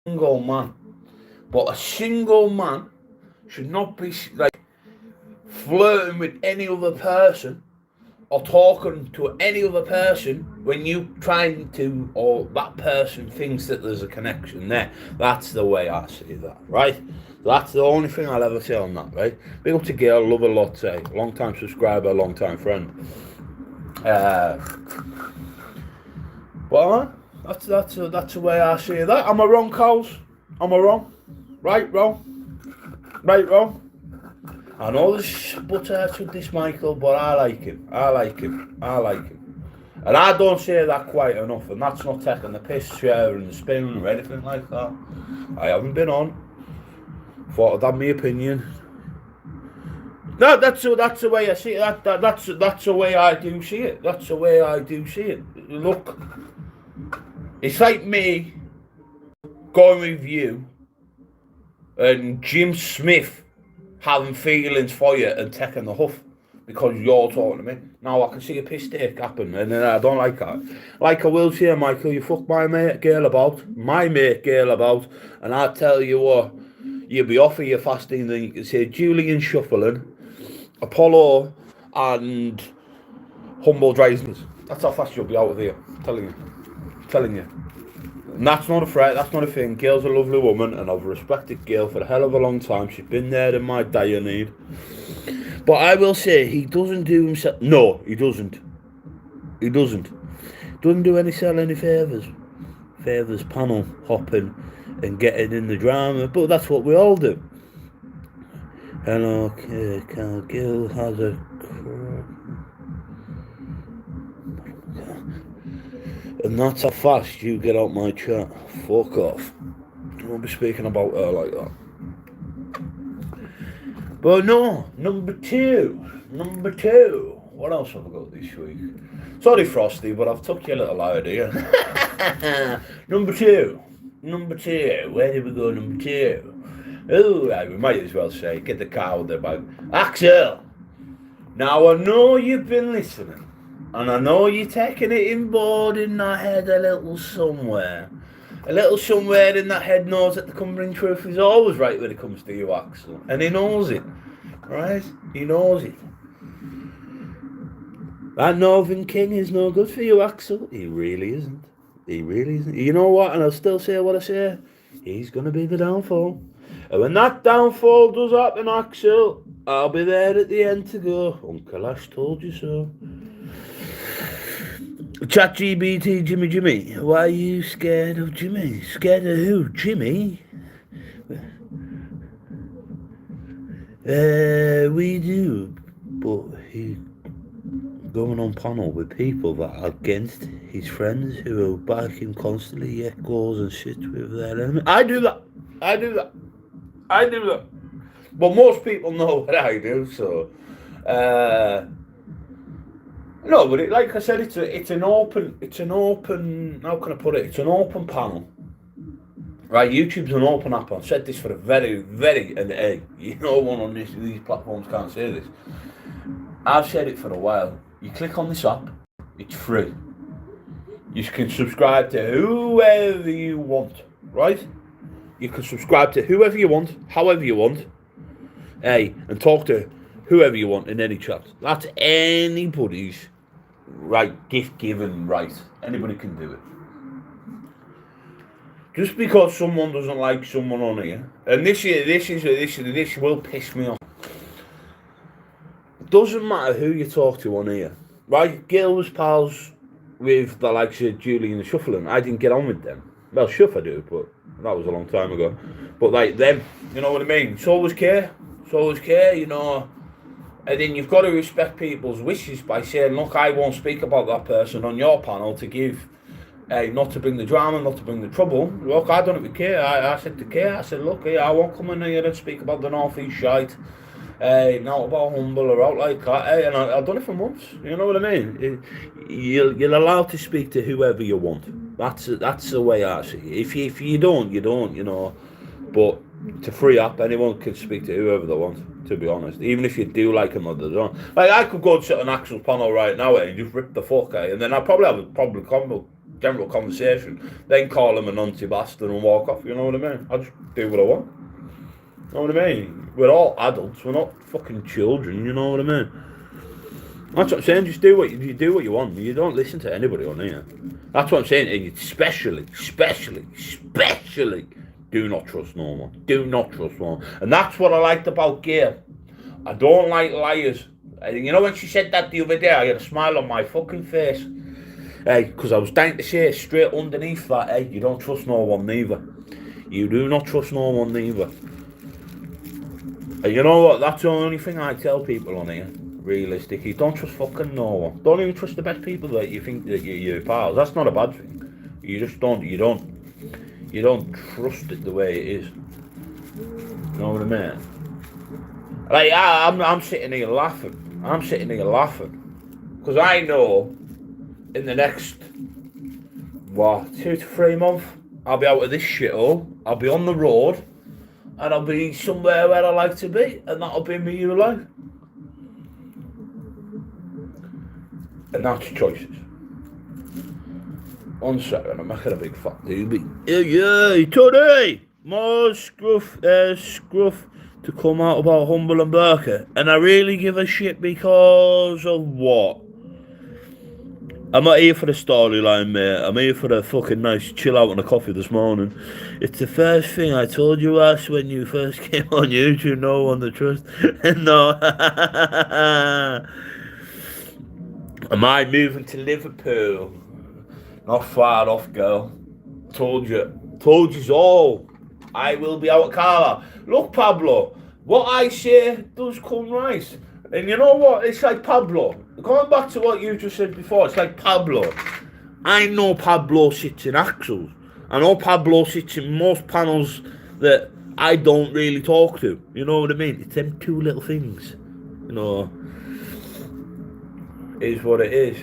single man. But a single man should not be like flirting with any other person or talking to any other person when you trying to, or that person thinks that there's a connection there. That's the way I see that, right? That's the only thing I'll ever say on that, right? Big up to Gail, love a lot, say. Long time subscriber, long time friend. But that's the way I see that. Am I wrong, Coles? Am I wrong? Right, wrong? Right, wrong? I know there's butthurts with this Michael, but I like him. I like him. I like him. And I don't say that quite enough, and that's not taking the piss, sharing the spin, or anything like that. I haven't been on. Thought I'd have my opinion. No, that's the way I see it. That's the way I do see it. That's the way I do see it. Look, it's like me going with you and Jim Smith having feelings for you and taking the huff because you're talking to me. Now I can see a piss take happen, and I don't like that. Like I will say, Michael, you fuck my mate girl about, and I tell you what, you'll be off of your fasting, then you can say Julian Shuffling, Apollo, and Humble Drisness. That's how fast you'll be out of here. I'm telling you. And that's not a threat, that's not a thing. Gail's a lovely woman, and I've respected Gail for a hell of a long time. She's been there in my dire need. But I will say, he doesn't do himself... No, he doesn't. He doesn't. Doesn't do any favours. Favours, panel hopping and getting in the drama. But that's what we all do. Hello, Cal Gill has a... And that's how fast you get out my chat. Fuck off. I won't be speaking about her like that. But no, number two. What else have I got this week? Sorry, Frosty, but I've took your little idea. Number two. Where did we go, number two? Oh, right, we might as well say, get the car with the bag. Axel! Now, I know you've been listening. And I know you're taking it in board in that head a little somewhere. A little somewhere in that head knows that the Cumbian truth is always right when it comes to you, Axel. And he knows it. Right? He knows it. That Northern King is no good for you, Axel. He really isn't. You know what? And I'll still say what I say. He's going to be the downfall. And when that downfall does happen, Axel, I'll be there at the end to go, Uncle Ash told you so. ChatGPT, Jimmy, why are you scared of Jimmy? Scared of who? Jimmy? We do, but he's going on panel with people that are against his friends who are back him constantly, yet goes and sits with their enemy. I do that. But most people know what I do, so... No, but like I said, it's an open, how can I put it? It's an open panel. Right, YouTube's an open app. I've said this for a very, and hey, no one on these platforms can't say this. I've said it for a while. You click on this app, it's free. You can subscribe to whoever you want, right? You can subscribe to whoever you want, however you want, hey, and talk to whoever you want in any chat. That's anybody's right, gift-given right. Anybody can do it. Just because someone doesn't like someone on here, and this will piss me off. It doesn't matter who you talk to on here, right? Gail was pals with the likes of Julian and Shuffling. I didn't get on with them. Well, Shuff I do, but that was a long time ago. But like them, you know what I mean? So was care, you know. And then you've got to respect people's wishes by saying, look, I won't speak about that person on your panel to give, not to bring the drama, not to bring the trouble. Look, I don't even care. I said to care, I said, look, I won't come in here and speak about the North East shite. Not about Humble or out like that. And I've done it for months. You know what I mean? You're allowed to speak to whoever you want. That's the way I see it. If you don't, you don't, you know. But to free up, anyone can speak to whoever they want, to be honest. Even if you do like them or they don't. Like, I could go and sit on Axel's panel right now and just rip the fuck out, and then I'd probably have a general conversation, then call them a nonty bastard and walk off, you know what I mean? I just do what I want. You know what I mean? We're all adults, we're not fucking children, you know what I mean? That's what I'm saying, just do what you want. You don't listen to anybody on here. That's what I'm saying, and especially, do not trust no one. Do not trust no one. And that's what I liked about Gail. I don't like liars. You know when she said that the other day, I had a smile on my fucking face. Hey, because I was dying to say straight underneath that, hey, you don't trust no one neither. You do not trust no one neither. And you know what, that's the only thing I tell people on here, realistically. Don't trust fucking no one. Don't even trust the best people that you think that you're pals. That's not a bad thing. You just don't trust it the way it is. You know what I mean? Like, I'm sitting here laughing. Because I know in the next, 2 to 3 months, I'll be out of this shithole. I'll be on the road. And I'll be somewhere where I like to be. And that'll be me life. And that's choices. 1 second, I'm making a big fat doobie. Yeah, Tony! More scruff to come out about Humble and Burker. And I really give a shit because of what? I'm not here for the storyline, mate. I'm here for a fucking nice chill out on a coffee this morning. It's the first thing I told you, Ash, when you first came on YouTube. No one to trust. No. Am I moving to Liverpool? Not far off, girl. Told you all. I will be out at Carla. Look, Pablo, what I say does come right. And you know what? It's like Pablo. Going back to what you just said before, it's like Pablo. I know Pablo sits in Axels. I know Pablo sits in most panels that I don't really talk to. You know what I mean? It's them two little things. You know, it is what it is.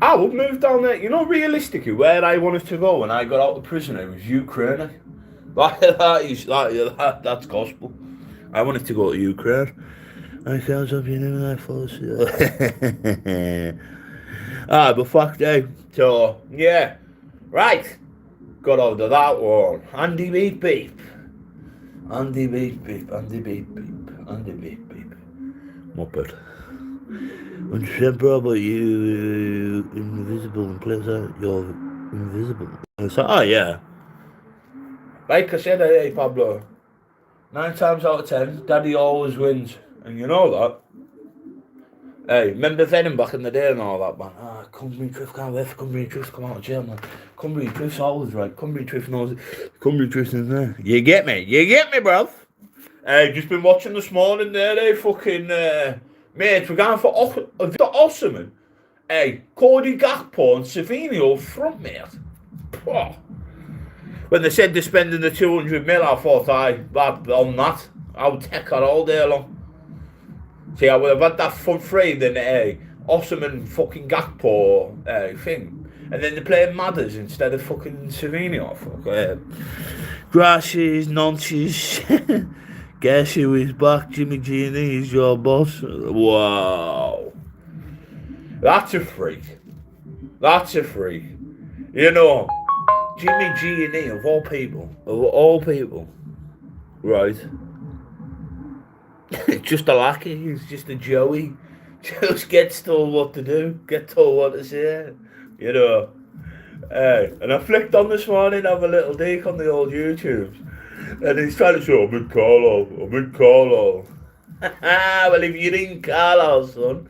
I would move down there. You know, realistically, where I wanted to go when I got out of prison, it was Ukraine. That's gospel. I wanted to go to Ukraine. I can't stop you doing that false. But fuck that. So, yeah. Right. Got out of that one. Andy beep beep. Andy beep beep. Andy beep beep. Andy beep beep. Muppet. 100% bro, but you invisible in place out. You're invisible. It's like, oh yeah. Like I said, hey Pablo. 9 times out of 10, Daddy always wins. And you know that. Hey, remember Venom back in the day and all that, man? Cumbian Truth can't wait for Cumbian Truth to come out of jail, man. Cumbian Truth's always right. Cumbian Truth knows it. Cumbian Truth is there. You get me, bruv. Hey, just been watching this morning there, fucking, mate, we're going for Victor Osimhen. Hey, Cody Gakpo and Savinio front, mate. Oh. When they said they're spending the 200 mil, I thought I would take that all day long. See, I would have had that front three, then Osimhen fucking Gakpo thing. And then they're playing Madders instead of fucking Savinio. Fuck, Grasses, nonsense. Guess who is back? Jimmy G and he's your boss. Wow. That's a freak. You know, Jimmy G and E, of all people, right? It's just a lackey, he's just a Joey. Just gets told what to do, get told what to say, you know. And I flicked on this morning, have a little dig on the old YouTubes. And he's trying to say, I'm in Carlo. Well, if you're in Carlo, son.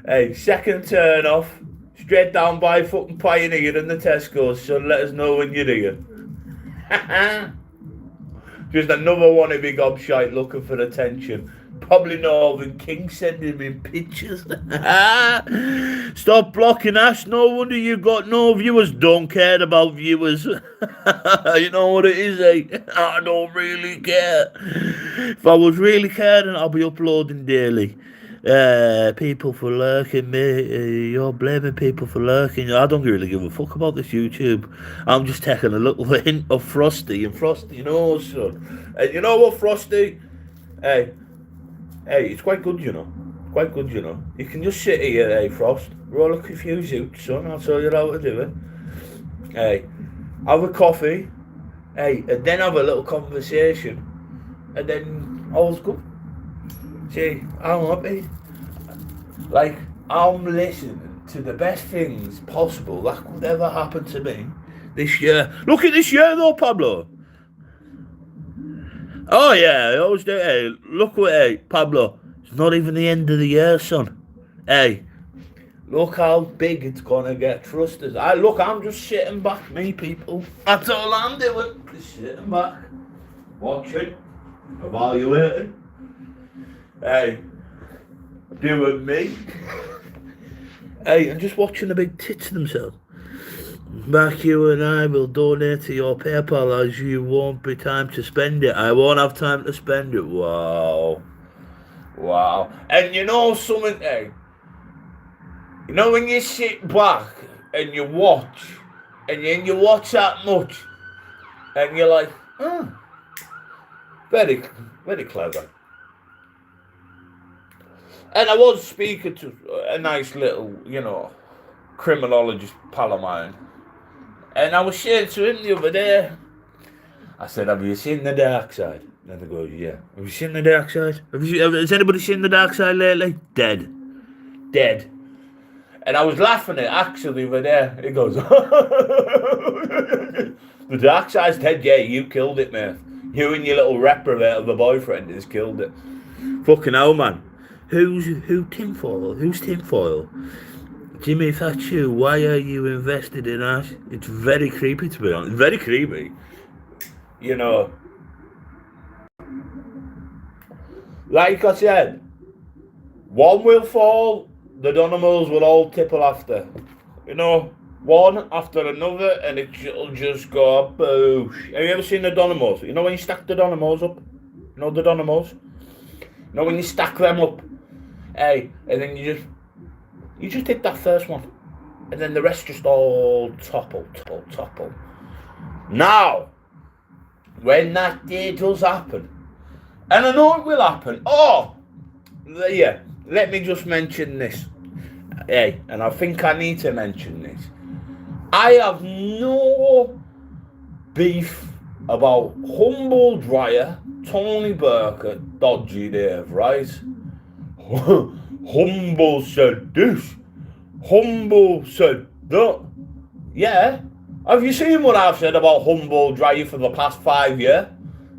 Hey, second turn off. Straight down by fucking Pioneer in the Tesco's, so let us know when you're here. Just another wannabe gobshite looking for attention. Probably Northern King sending me pictures. Stop blocking Ash, no wonder you got no viewers. Don't care about viewers. You know what it is, eh? I don't really care. If I was really caring, I'll be uploading daily. People for lurking, mate. You're blaming people for lurking. I don't really give a fuck about this YouTube. I'm just taking a little hint of Frosty, and Frosty knows, son. And you know what, Frosty? Hey, it's quite good, you know. You can just sit here, Frost. roll a few zoots, son. I'll tell you how to do it. Hey, have a coffee. Hey, and then have a little conversation. And then all's good. See, I'm happy. Like, I'm listening to the best things possible that could ever happen to me this year. Look at this year though, Pablo. Oh yeah, I always do. Hey, look what, hey, Pablo. It's not even the end of the year, son. Hey, look how big it's gonna get. Trust us. I'm just sitting back, me people. That's all I'm doing. Just sitting back, watching, evaluating. Hey, doing me. Hey, and just watching the big tits themselves. Back, you and I will donate to your PayPal as you won't be time to spend it. I won't have time to spend it. Wow. And you know something, hey? You know when you sit back and you watch, and then you watch that much, and you're like, oh, very, very clever. And I was speaking to a nice little, criminologist pal of mine. And I was saying to him the other day, I said, have you seen The Dark Side? And he goes, yeah. Have you seen The Dark Side? Has anybody seen The Dark Side lately? Dead. And I was laughing at actually over there. He goes, The Dark Side's dead, yeah, you killed it, mate. You and your little reprobate of a boyfriend has killed it. Fucking hell, man. Who's tinfoil? Who's tinfoil? Jimmy, if that's you, why are you invested in us? It's very creepy, to be honest. Very creepy. You know. Like I said, one will fall, the Donimals will all tipple after. You know, one after another, and it'll just go boosh. Have you ever seen the Donimals? You know when you stack the Donimals up? You know the Donimals? You know when you stack them up? Hey, and then you just hit that first one, and then the rest just all topple. Now, when that day does happen, and I know it will happen, let me just mention this. Hey, and I think I need to mention this. I have no beef about Humble Dryer, Tony Burkett, Dodgy Dave, right? Humble said this. Humble said that. Yeah. Have you seen what I've said about Humble Dryer for the past 5 years?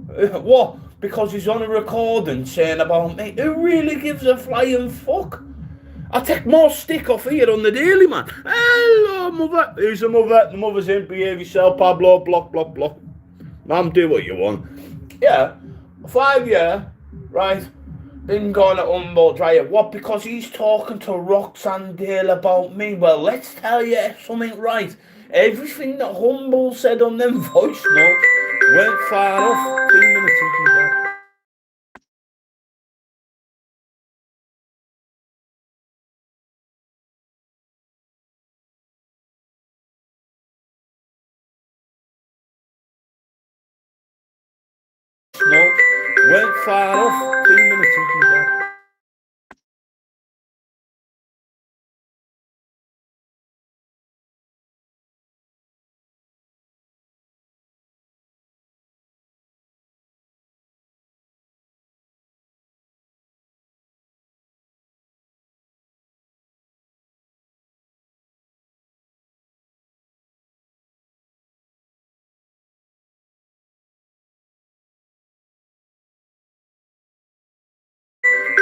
What? Because he's on a recording saying about me. Who really gives a flying fuck? I take more stick off here on the daily, man. Hello, mother. Who's the mother? The mother's in. Behave yourself, Pablo. Block. Mum, do what you want. Yeah. 5 years, right? Been going at Humboldt Dryer. What? Because he's talking to Roxanne Dale about me. Well, let's tell you something right. Everything that Humboldt said on them voice notes went far off. 2 minutes into that. Notes went far off. 2 minutes into that.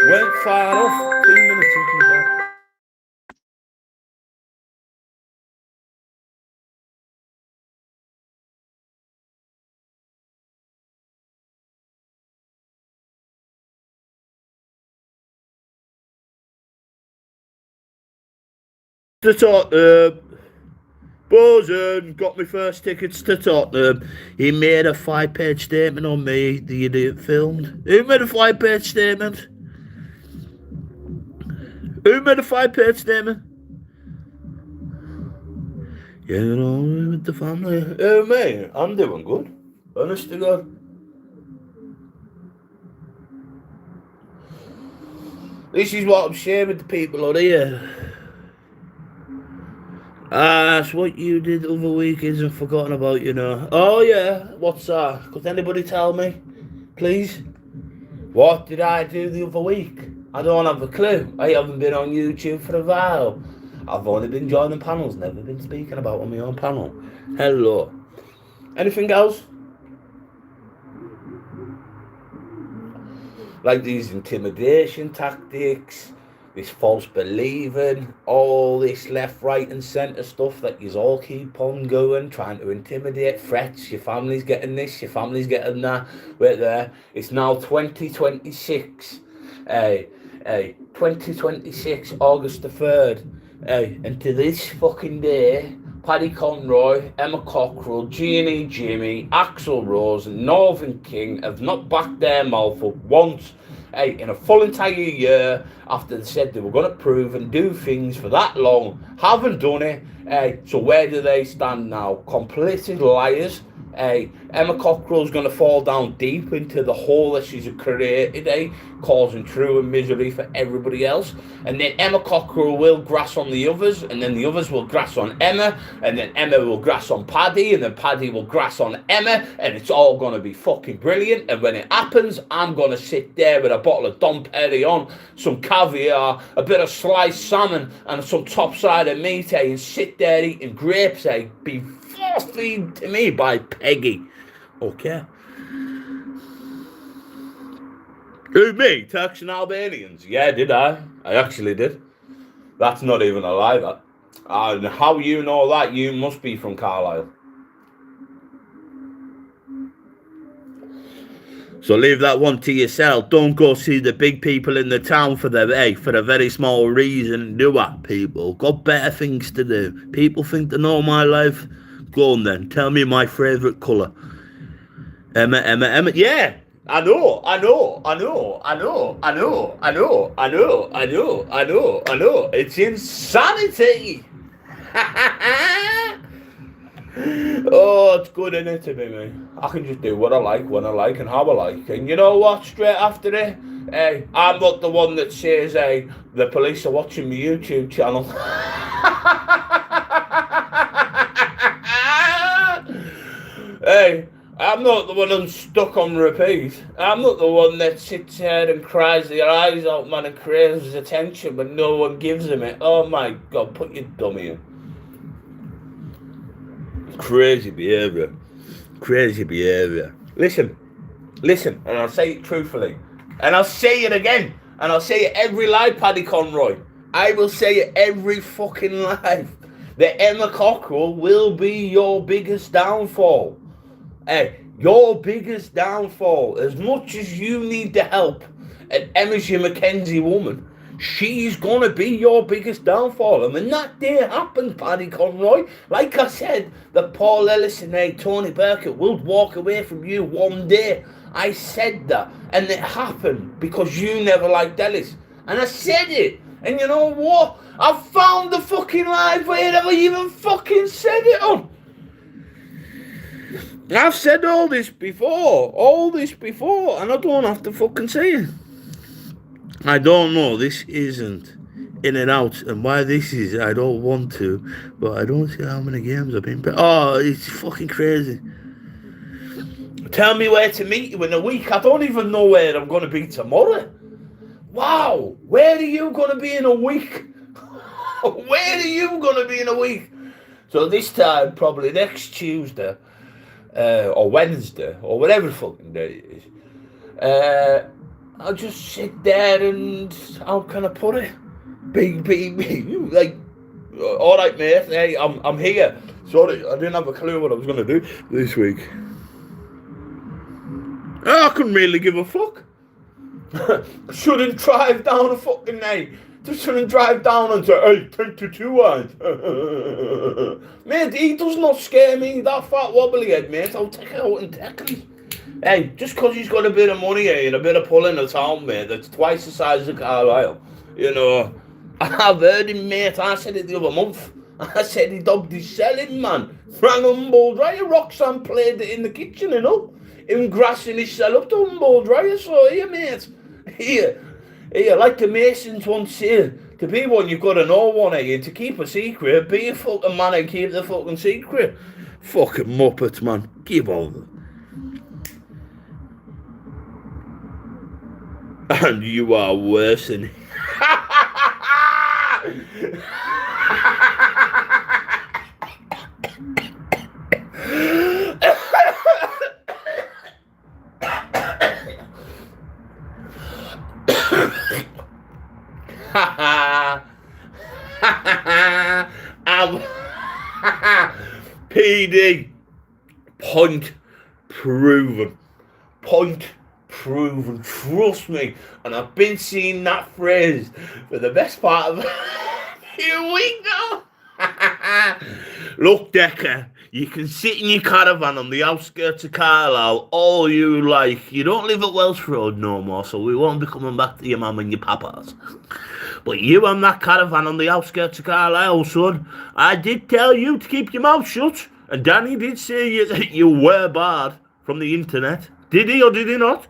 Went far off. 2 minutes into that. To Tottenham. Bosun got me first tickets to Tottenham. He made a 5-page statement on me, the idiot filmed. Who made a 5-page statement? Who made a 5-page statement? Getting on with the family. Me? I'm doing good. Honest to God. This is what I'm sharing with the people out here. That's what you did the other week isn't forgotten about, you know. Oh, yeah, what's that? Could anybody tell me, please? What did I do the other week? I don't have a clue. I haven't been on YouTube for a while. I've only been joining panels, never been speaking about on my own panel. Hello. Anything else? Like these intimidation tactics, this false believing, all this left, right and centre stuff that you all keep on going, trying to intimidate, threats, your family's getting this, your family's getting that, right there. It's now 2026, 2026, August the 3rd, and to this fucking day, Paddy Conroy, Emma Cockrell, Jeannie Jimmy, Axl Rose and Northern King have not backed their mouth up once in a full entire year after they said they were going to prove and do things for that long. Haven't done it. So where do they stand now? Complicit liars. Emma Cockrell's going to fall down deep into the hole that she's created, causing true misery for everybody else. And then Emma Cockrell will grass on the others, and then the others will grass on Emma, and then Emma will grass on Paddy, and then Paddy will grass on Emma, and it's all going to be fucking brilliant. And when it happens, I'm going to sit there with a bottle of Dom Perignon, some caviar, a bit of sliced salmon, and some top-sided meat, and sit there eating grapes, be force-feed to me by Peggy. Okay. Who, me? Turks and Albanians? Yeah, did I? I actually did. That's not even a lie, that. And how you know that? You must be from Carlisle. So leave that one to yourself. Don't go see the big people in the town for a very small reason. Do what, people? Got better things to do. People think they know my life. Go on then. Tell me my favourite colour. Emma. Yeah. I know. It's insanity. Oh, it's good, isn't it, to be me? I can just do what I like, when I like, and how I like. And you know what? Straight after it, I'm not the one that says, the police are watching my YouTube channel. I'm not the one who's stuck on repeat. I'm not the one that sits there and cries their eyes out, man, and craves attention, but no one gives him it. Oh my God, put your dummy in. Crazy behaviour. Listen, and I'll say it truthfully, and I'll say it again, and I'll say it every live, Paddy Conroy. I will say it every fucking live. That Emma Cockrell will be your biggest downfall. Your biggest downfall. As much as you need the help, and Emma's your Mackenzie woman, she's going to be your biggest downfall. And when that day happens, Paddy Conroy, like I said, that Paul Ellis and Tony Burkett will walk away from you one day. I said that. And it happened because you never liked Ellis. And I said it. And you know what? I found the fucking live where I even fucking said it on. I've said all this before, and I don't have to fucking say it. I don't know, this isn't in and out, and why this is, I don't want to, but I don't see how many games I've been. Oh, it's fucking crazy. Tell me where to meet you in a week. I don't even know where I'm going to be tomorrow. Wow, where are you going to be in a week? Where are you going to be in a week? So this time, probably next Tuesday, or Wednesday, or whatever fucking day it is, I'll just sit there and, how can I put it? Be like, all right, mate, hey, I'm here. Sorry, I didn't have a clue what I was going to do this week. I couldn't really give a fuck. Shouldn't drive down a fucking night. Just shouldn't drive down and say, hey, take the 2 wide. Mate, he does not scare me. That fat wobbly head, mate. I'll take it out and take him. Hey, just because he's got a bit of money and a bit of pull in the town, mate, that's twice the size of Carlisle. You know, I've heard him, mate. I said it the other month. I said he dubbed his selling, man. Rang Humboldt Dryer. Roxanne played it in the kitchen, you know. Him grassing his cell up to Humboldt Dryer. So, here, mate. Here, like the Masons once here, To be one, you've got to know one, eh? And to keep a secret, be a fucking man and keep the fucking secret. Fucking muppets, man. Give over. And you are worse than... PD. Point proven. Point proven. Trust me. And I've been seeing that phrase for the best part of a few weeks now. Look, Decker, you can sit in your caravan on the outskirts of Carlisle all you like. You don't live at Welsh Road no more, so we won't be coming back to your mum and your papas. But you and that caravan on the outskirts of Carlisle, son, I did tell you to keep your mouth shut. And Danny did say you were bad from the internet. Did he or did he not?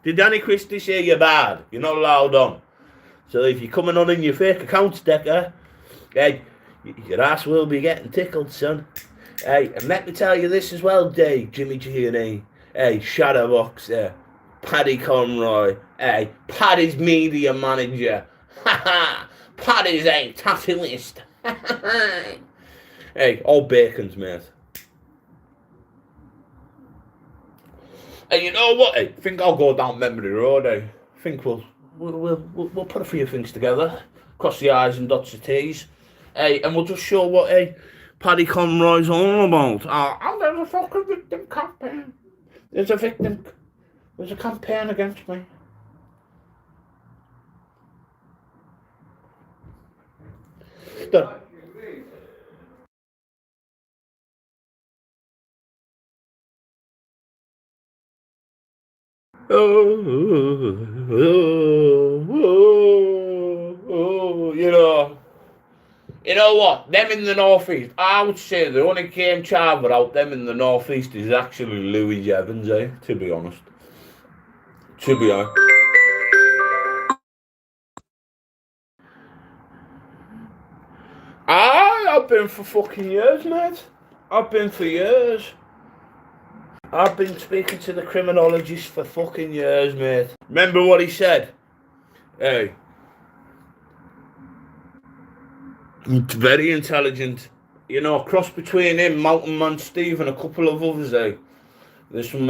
Did Danny Christie say you're bad? You're not allowed on. So if you're coming on in your fake accounts, Decker, hey, your ass will be getting tickled, son. Hey, and let me tell you this as well, Dave, Jimmy G&E. Hey, Shadowbox there. Paddy Conroy. Hey, Paddy's media manager. Paddy's a tattooist. Hey, all bacons, mate. And you know what? I think I'll go down memory road. I think we'll put a few things together, cross the I's and dots the T's. Hey, and we'll just show what Paddy Conroy's all about. Oh, there's a fucking victim campaign. There's a campaign against me. Done. You know what? Them in the northeast, I would say the only game child without them in the northeast is actually Louis Evans, to be honest. To be honest. I've been for fucking years, mate. I've been for years. I've been speaking to the criminologist for fucking years, mate. Remember what he said? Hey. It's very intelligent. You know, cross between him, Mountain Man Steve, and a couple of others, There's some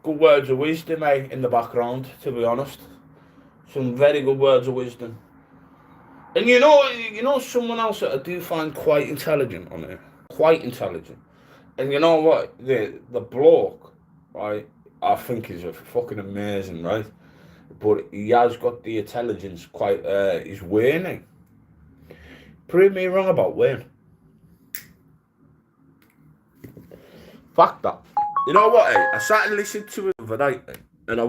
good words of wisdom, in the background, to be honest. Some very good words of wisdom. And you know someone else that I do find quite intelligent on it. Quite intelligent. And you know what? The bloke, right, I think is fucking amazing, right? But he has got the intelligence quite, he's Wayne. Prove me wrong about Wayne. Fact that. You know what, I sat and listened to it the other night, and it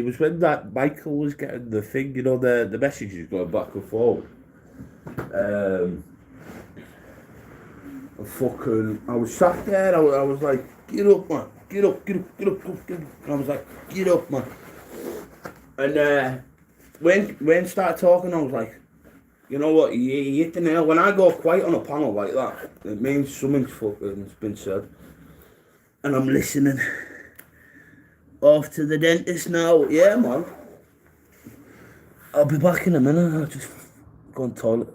was when that Michael was getting the thing, you know, the messages going back and forward. I was sat there, I was like, get up, man, get up. And I was like, get up, man. And when started talking, I was like, you know what, you hit the nail. When I go quiet on a panel like that, it means something's fucking been said. And I'm listening. Off to the dentist now. Yeah, man. I'll be back in a minute. I'll just go on the toilet.